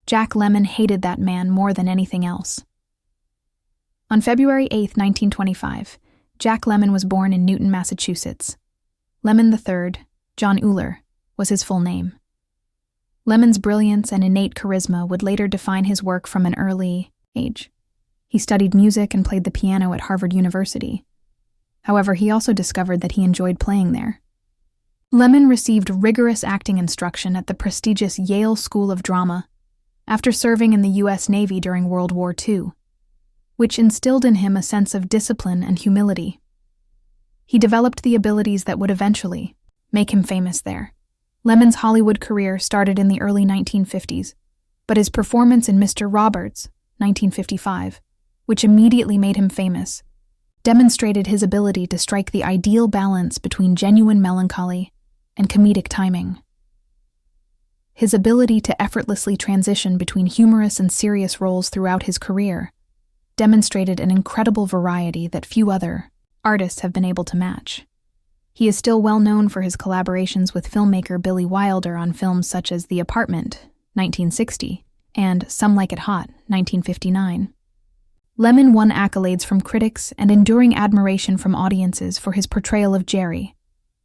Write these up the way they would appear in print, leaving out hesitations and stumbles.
Jack Lemmon hated that man more than anything else. On February 8, 1925, Jack Lemmon was born in Newton, Massachusetts. Lemmon III, John Uhler, was his full name. Lemmon's brilliance and innate charisma would later define his work from an early age. He studied music and played the piano at Harvard University. However, he also discovered that he enjoyed playing there. Lemmon received rigorous acting instruction at the prestigious Yale School of Drama after serving in the U.S. Navy during World War II, which instilled in him a sense of discipline and humility. He developed the abilities that would eventually make him famous there. Lemmon's Hollywood career started in the early 1950s, but his performance in Mr. Roberts, 1955, which immediately made him famous, demonstrated his ability to strike the ideal balance between genuine melancholy and comedic timing. His ability to effortlessly transition between humorous and serious roles throughout his career demonstrated an incredible variety that few other artists have been able to match. He is still well known for his collaborations with filmmaker Billy Wilder on films such as The Apartment, 1960, and Some Like It Hot, 1959. Lemmon won accolades from critics and enduring admiration from audiences for his portrayal of Jerry,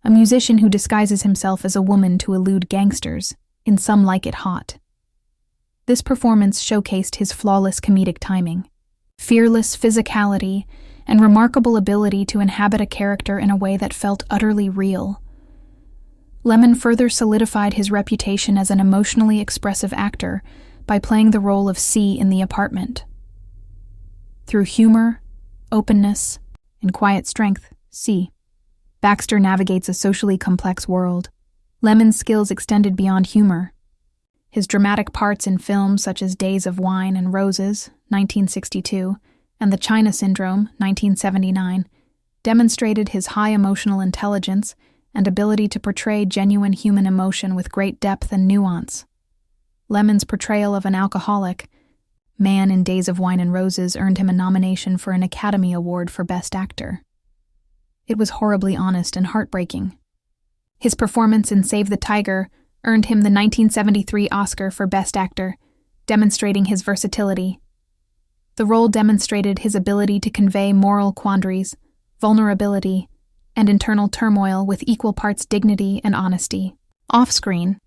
a musician who disguises himself as a woman to elude gangsters in Some Like It Hot. This performance showcased his flawless comedic timing, fearless physicality, and remarkable ability to inhabit a character in a way that felt utterly real. Lemmon further solidified his reputation as an emotionally expressive actor by playing the role of C in The Apartment. Through humor, openness, and quiet strength, C, Baxter navigates a socially complex world. Lemmon's skills extended beyond humor. His dramatic parts in films such as Days of Wine and Roses, 1962, and The China Syndrome, 1979, demonstrated his high emotional intelligence and ability to portray genuine human emotion with great depth and nuance. Lemmon's portrayal of an alcoholic man in Days of Wine and Roses earned him a nomination for an Academy Award for Best Actor. It was horribly honest and heartbreaking. His performance in Save the Tiger earned him the 1973 Oscar for Best Actor, demonstrating his versatility. The role demonstrated his ability to convey moral quandaries, vulnerability, and internal turmoil with equal parts dignity and honesty. Off-screen,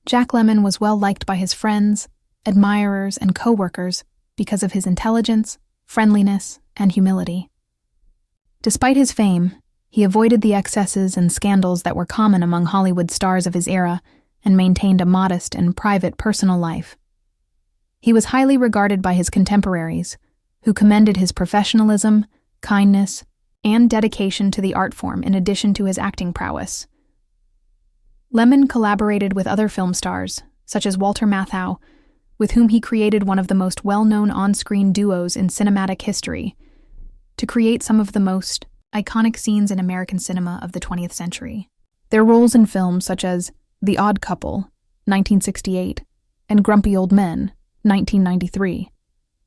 Jack Lemmon was well liked by his friends, admirers, and co-workers because of his intelligence, friendliness, and humility. Despite his fame, he avoided the excesses and scandals that were common among Hollywood stars of his era and maintained a modest and private personal life. He was highly regarded by his contemporaries, who commended his professionalism, kindness, and dedication to the art form in addition to his acting prowess. Lemmon collaborated with other film stars, such as Walter Matthau, with whom he created one of the most well-known on-screen duos in cinematic history, to create some of the most iconic scenes in American cinema of the 20th century. Their roles in films such as The Odd Couple, 1968, and Grumpy Old Men, 1993,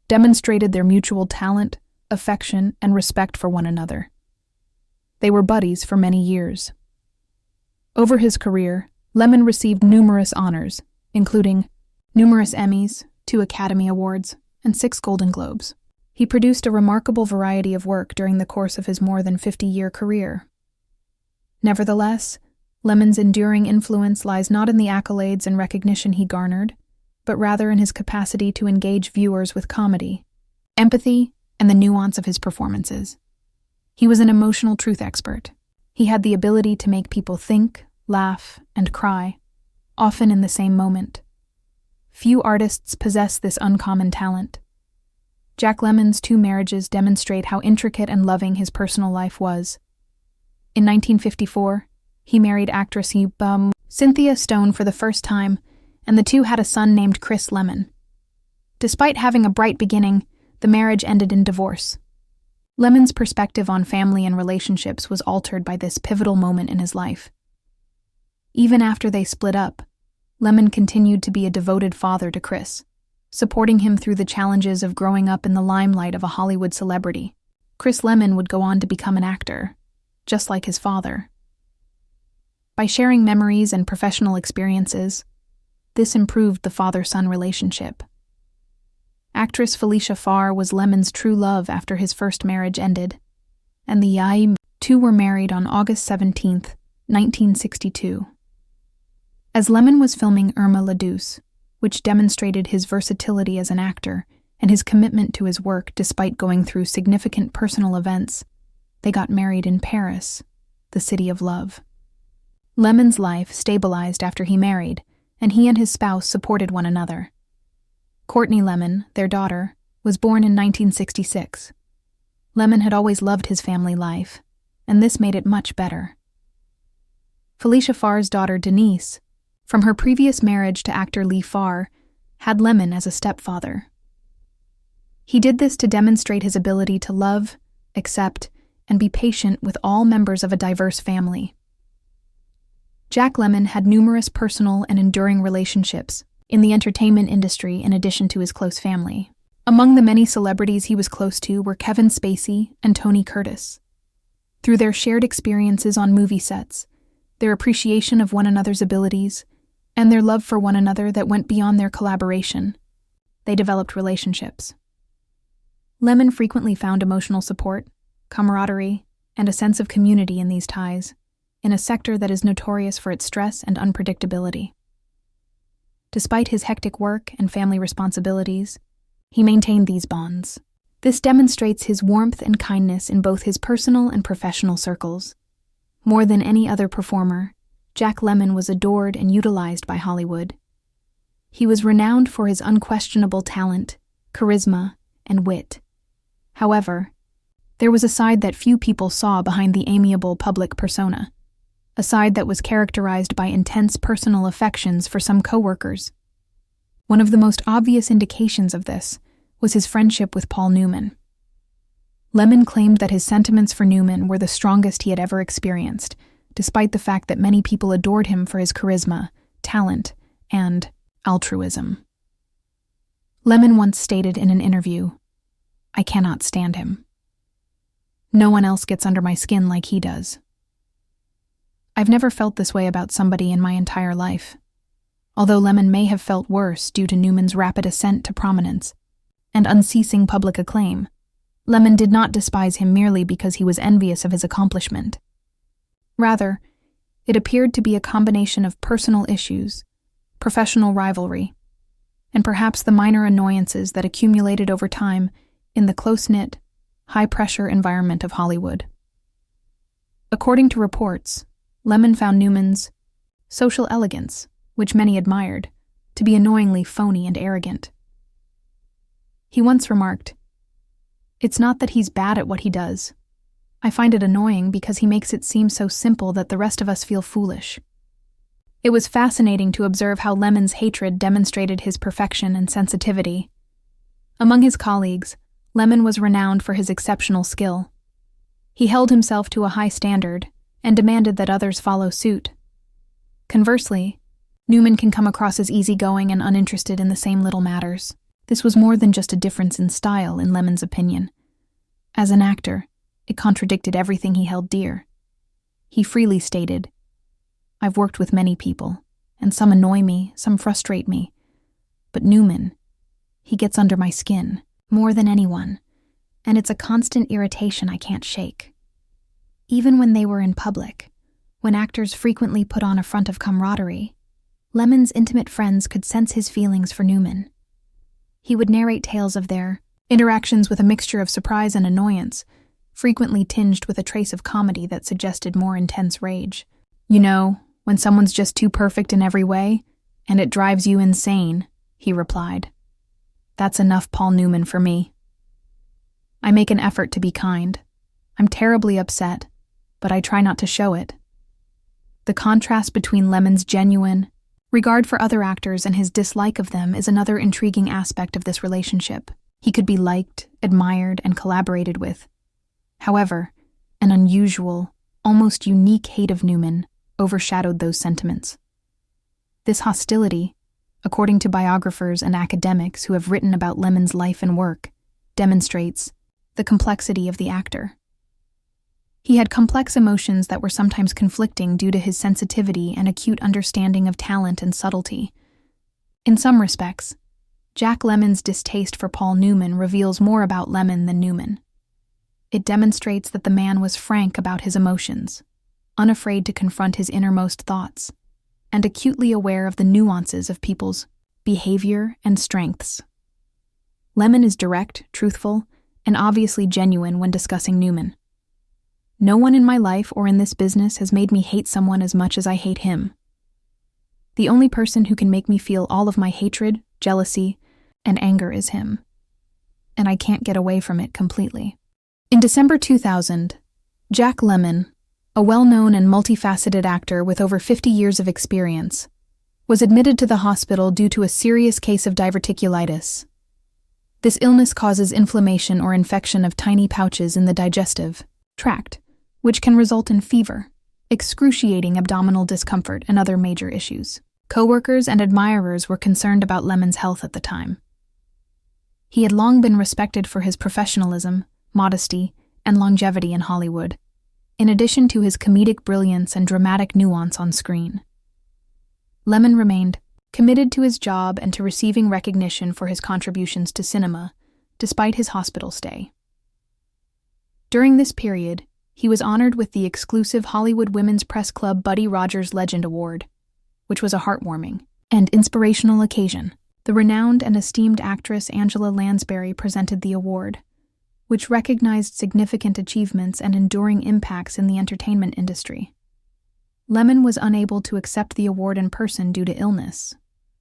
demonstrated their mutual talent, affection, and respect for one another. They were buddies for many years. Over his career, Lemmon received numerous honors, including numerous Emmys, 2 Academy Awards, and 6 Golden Globes. He produced a remarkable variety of work during the course of his more than 50-year career. Nevertheless, Lemmon's enduring influence lies not in the accolades and recognition he garnered, but rather in his capacity to engage viewers with comedy, empathy, and the nuance of his performances. He was an emotional truth expert. He had the ability to make people think, laugh, and cry, often in the same moment. Few artists possess this uncommon talent. Jack Lemmon's 2 marriages demonstrate how intricate and loving his personal life was. In 1954, he married actress Cynthia Stone for the first time, and the two had a son named Chris Lemmon. Despite having a bright beginning, the marriage ended in divorce. Lemmon's perspective on family and relationships was altered by this pivotal moment in his life. Even after they split up, Lemmon continued to be a devoted father to Chris, supporting him through the challenges of growing up in the limelight of a Hollywood celebrity. Chris Lemmon would go on to become an actor, just like his father. By sharing memories and professional experiences, this improved the father-son relationship. Actress Felicia Farr was Lemmon's true love after his first marriage ended, and the two were married on August 17, 1962. As Lemmon was filming Irma la Douce, which demonstrated his versatility as an actor and his commitment to his work despite going through significant personal events, they got married in Paris, the city of love. Lemmon's life stabilized after he married, and he and his spouse supported one another. Courtney Lemmon, their daughter, was born in 1966. Lemmon had always loved his family life, and this made it much better. Felicia Farr's daughter Denise, from her previous marriage to actor Lee Farr, had Lemmon as a stepfather. He did this to demonstrate his ability to love, accept, and be patient with all members of a diverse family. Jack Lemmon had numerous personal and enduring relationships in the entertainment industry in addition to his close family. Among the many celebrities he was close to were Kevin Spacey and Tony Curtis. Through their shared experiences on movie sets, their appreciation of one another's abilities, and their love for one another that went beyond their collaboration, they developed relationships. Lemmon frequently found emotional support, camaraderie, and a sense of community in these ties, in a sector that is notorious for its stress and unpredictability. Despite his hectic work and family responsibilities, he maintained these bonds. This demonstrates his warmth and kindness in both his personal and professional circles. More than any other performer, Jack Lemmon was adored and utilized by Hollywood. He was renowned for his unquestionable talent, charisma, and wit. However, there was a side that few people saw behind the amiable public persona, a side that was characterized by intense personal affections for some coworkers. One of the most obvious indications of this was his friendship with Paul Newman. Lemmon claimed that his sentiments for Newman were the strongest he had ever experienced, despite the fact that many people adored him for his charisma, talent, and altruism. Lemmon once stated in an interview, "I cannot stand him. No one else gets under my skin like he does." I've never felt this way about somebody in my entire life. Although Lemmon may have felt worse due to Newman's rapid ascent to prominence and unceasing public acclaim, Lemmon did not despise him merely because he was envious of his accomplishment. Rather, it appeared to be a combination of personal issues, professional rivalry, and perhaps the minor annoyances that accumulated over time in the close-knit, high-pressure environment of Hollywood. According to reports, Lemmon found Newman's social elegance, which many admired, to be annoyingly phony and arrogant. He once remarked, "It's not that he's bad at what he does. I find it annoying because he makes it seem so simple that the rest of us feel foolish." It was fascinating to observe how Lemmon's hatred demonstrated his perfection and sensitivity. Among his colleagues, Lemmon was renowned for his exceptional skill. He held himself to a high standard and demanded that others follow suit. Conversely, Newman can come across as easygoing and uninterested in the same little matters. This was more than just a difference in style, in Lemmon's opinion. As an actor, it contradicted everything he held dear. He freely stated, "I've worked with many people, and some annoy me, some frustrate me. But Newman, he gets under my skin, more than anyone, and it's a constant irritation I can't shake." Even when they were in public, when actors frequently put on a front of camaraderie, Lemmon's intimate friends could sense his feelings for Newman. He would narrate tales of their interactions with a mixture of surprise and annoyance, frequently tinged with a trace of comedy that suggested more intense rage. "You know, when someone's just too perfect in every way, and it drives you insane," he replied. "That's enough Paul Newman for me. I make an effort to be kind. I'm terribly upset, but I try not to show it." The contrast between Lemmon's genuine regard for other actors and his dislike of them is another intriguing aspect of this relationship. He could be liked, admired, and collaborated with. However, an unusual, almost unique hate of Newman overshadowed those sentiments. This hostility, according to biographers and academics who have written about Lemmon's life and work, demonstrates the complexity of the actor. He had complex emotions that were sometimes conflicting due to his sensitivity and acute understanding of talent and subtlety. In some respects, Jack Lemmon's distaste for Paul Newman reveals more about Lemmon than Newman. It demonstrates that the man was frank about his emotions, unafraid to confront his innermost thoughts, and acutely aware of the nuances of people's behavior and strengths. Lemmon is direct, truthful, and obviously genuine when discussing Newman. No one in my life or in this business has made me hate someone as much as I hate him. The only person who can make me feel all of my hatred, jealousy, and anger is him. And I can't get away from it completely. In December 2000, Jack Lemmon, a well-known and multifaceted actor with over 50 years of experience, was admitted to the hospital due to a serious case of diverticulitis. This illness causes inflammation or infection of tiny pouches in the digestive tract, which can result in fever, excruciating abdominal discomfort, and other major issues. Coworkers and admirers were concerned about Lemmon's health at the time. He had long been respected for his professionalism, modesty, and longevity in Hollywood, in addition to his comedic brilliance and dramatic nuance on screen. Lemmon remained committed to his job and to receiving recognition for his contributions to cinema, despite his hospital stay. During this period, he was honored with the exclusive Hollywood Women's Press Club Buddy Rogers Legend Award, which was a heartwarming and inspirational occasion. The renowned and esteemed actress Angela Lansbury presented the award, which recognized significant achievements and enduring impacts in the entertainment industry. Lemmon was unable to accept the award in person due to illness,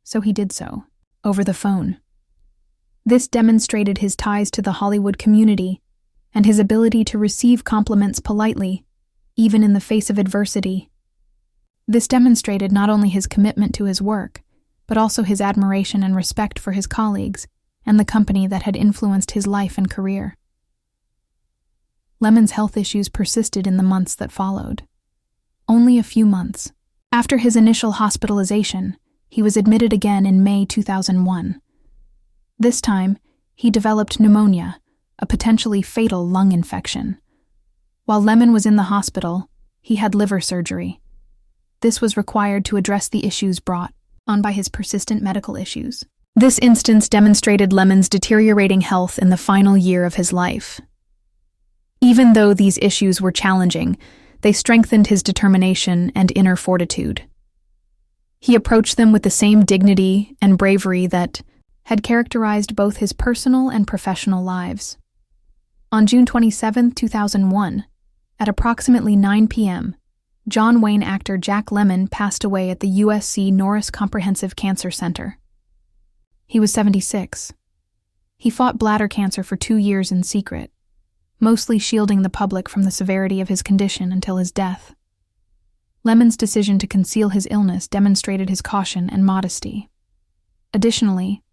so he did so over the phone. This demonstrated his ties to the Hollywood community and his ability to receive compliments politely, even in the face of adversity. This demonstrated not only his commitment to his work, but also his admiration and respect for his colleagues and the company that had influenced his life and career. Lemmon's health issues persisted in the months that followed. Only a few months after his initial hospitalization, he was admitted again in May 2001. This time, he developed pneumonia, a potentially fatal lung infection. While Lemmon was in the hospital, he had liver surgery. This was required to address the issues brought on by his persistent medical issues. This instance demonstrated Lemmon's deteriorating health in the final year of his life. Even though these issues were challenging, they strengthened his determination and inner fortitude. He approached them with the same dignity and bravery that had characterized both his personal and professional lives. On June 27, 2001, at approximately 9 p.m., John Wayne actor Jack Lemmon passed away at the USC Norris Comprehensive Cancer Center. He was 76. He fought bladder cancer for 2 years in secret, mostly shielding the public from the severity of his condition until his death. Lemmon's decision to conceal his illness demonstrated his caution and modesty. Additionally,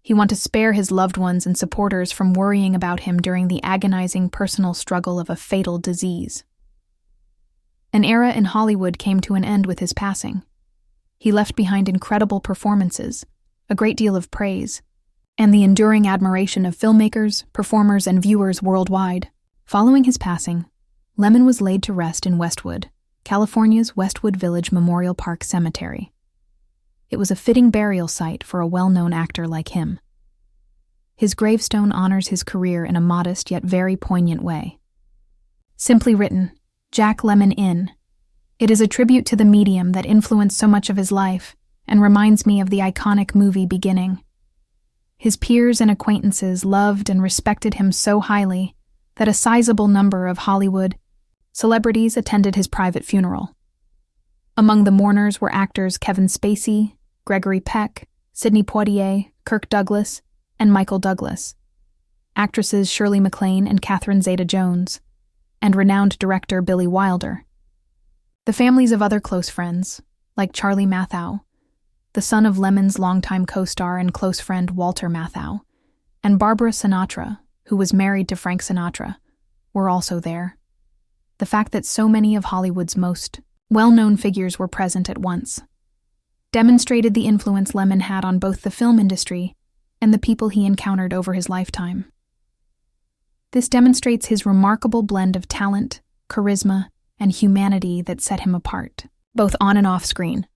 he wanted to spare his loved ones and supporters from worrying about him during the agonizing personal struggle of a fatal disease. An era in Hollywood came to an end with his passing. He left behind incredible performances, a great deal of praise, and the enduring admiration of filmmakers, performers, and viewers worldwide. Following his passing, Lemmon was laid to rest in Westwood, California's Westwood Village Memorial Park Cemetery. It was a fitting burial site for a well-known actor like him. His gravestone honors his career in a modest yet very poignant way. Simply written, Jack Lemmon in. It is a tribute to the medium that influenced so much of his life and reminds me of the iconic movie Beginning. His peers and acquaintances loved and respected him so highly that a sizable number of Hollywood celebrities attended his private funeral. Among the mourners were actors Kevin Spacey, Gregory Peck, Sidney Poitier, Kirk Douglas, and Michael Douglas, actresses Shirley MacLaine and Catherine Zeta-Jones, and renowned director Billy Wilder. The families of other close friends, like Charlie Matthau, the son of Lemmon's longtime co-star and close friend Walter Matthau, and Barbara Sinatra, who was married to Frank Sinatra, were also there. The fact that so many of Hollywood's most well-known figures were present at once demonstrated the influence Lemmon had on both the film industry and the people he encountered over his lifetime. This demonstrates his remarkable blend of talent, charisma, and humanity that set him apart, both on and off screen.